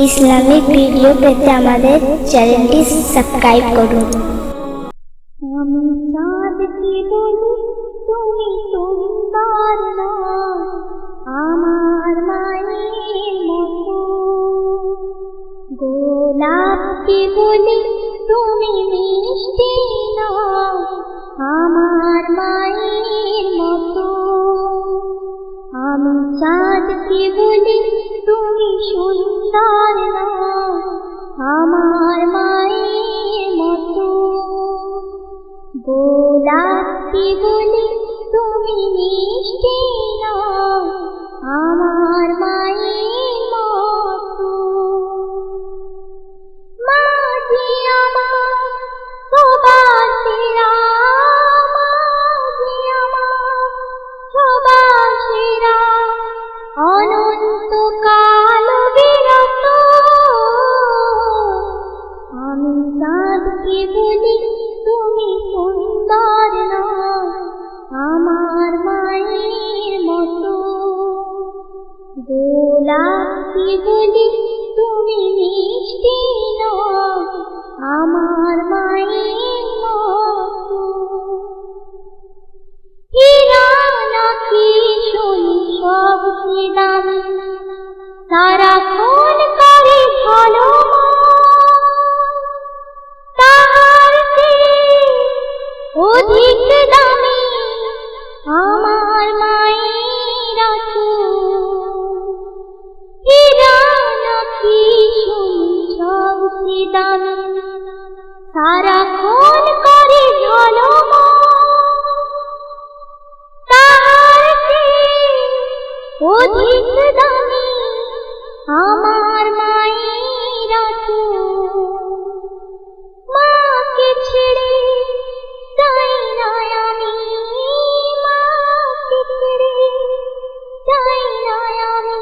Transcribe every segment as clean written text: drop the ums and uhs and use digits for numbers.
Islamic video পেতে আমাদের চ্যানেলটি সাবস্ক্রাইব করুন। আমি চাঁদকে বলি তুমি সুন্দর না, আমার মায়ের মতো। গোলাপকে বলি তুমি মিষ্টি না, আমার মায়ের মতো। আমি চাঁদকে বলি তুমি সুন্দর না, আমার মায়ের মতো। গোলাপকে বলি তুমি মিষ্টি না, আমার মায়ের মতো। মা যে আমার সবার সেরা, মা যে আমার সবার সেরা, অনন্তকাল বিরত। আমি চাঁদকে বলি তুমি সুন্দর না, আমার মায়ের মতো। গোলাপকে বলি তুমি মিষ্টি না, আমার মায়ের মতো। হীরা নাকি শুনি সবচেয়ে দামি, সারাক্ষণ করে ভালো তাহার চেয়ে অধিক দামি আমার মায়ের আঁচল। হীরা নাকি শুনি সবচেয়ে দামি, সারাক্ষণ করে ঝলমল তাহার চেয়ে অধিক দামি আমার মায়ের আঁচল। মাকে ছেড়ে যাই না আমি, মাকে ছেড়ে যাই না আমি।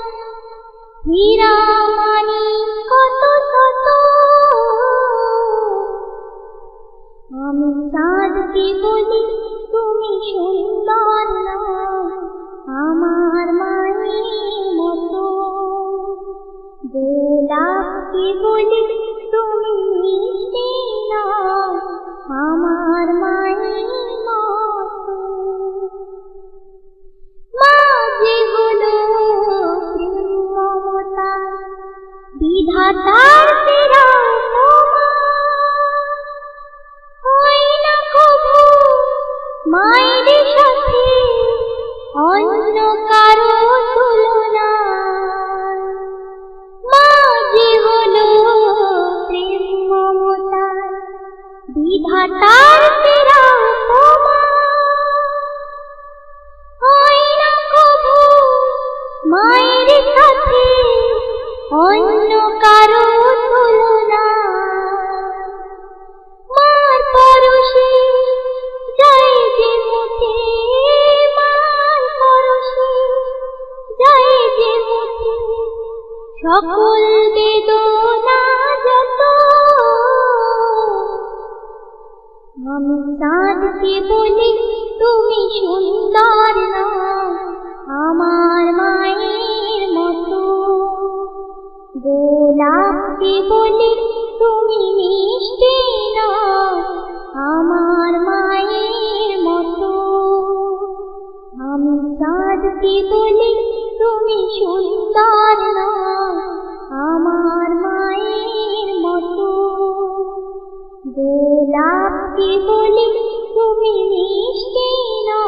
হীরা মানি কত শত, আমি চাঁদকে বলি তুমি সুন্দর না, আমার মায়ের মতো। গোলাপকে বলি তুমি মিষ্টি না, আমার মায়ের মতো। মা যে হলো প্রেম মমতা, বিধাতার সেরা উপমা। হয় না কভু মায়ের সাথে অন্য কারো তুলনা। মা যে হলো প্রেম মমতা, বিধাতার সেরা উপমা। হয় না কভু মায়ের সাথে অন্য কারো তুলনা। মার পরশে যায় যে মুছে, মার পরশে যায় যে মুছে সকল বেদনা যত। আমি চাঁদকে বলি তুমি সুন্দর না, আমার মায়ের মতো। গোলাপকে বলি তুমি মিষ্টি না, আমার মায়ের মতো। আমি চাঁদকে বলি তুমি সুন্দর না, আমার মায়ের মতো। গোলাপকে বলি তুমি মিষ্টি না,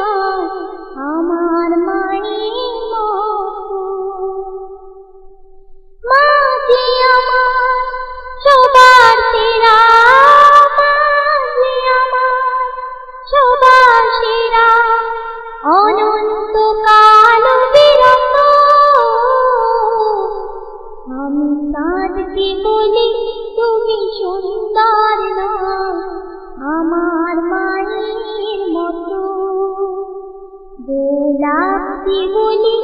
আমার মায়ের মতো। মা যে আমার সবার সেরা, মা যে আমার সবার সেরা, অনন্তকাল বিরত। আমি চাঁদকে বলি তুমি সুন্দর না, আমার মায়ের মতো। গোলাপকে বলি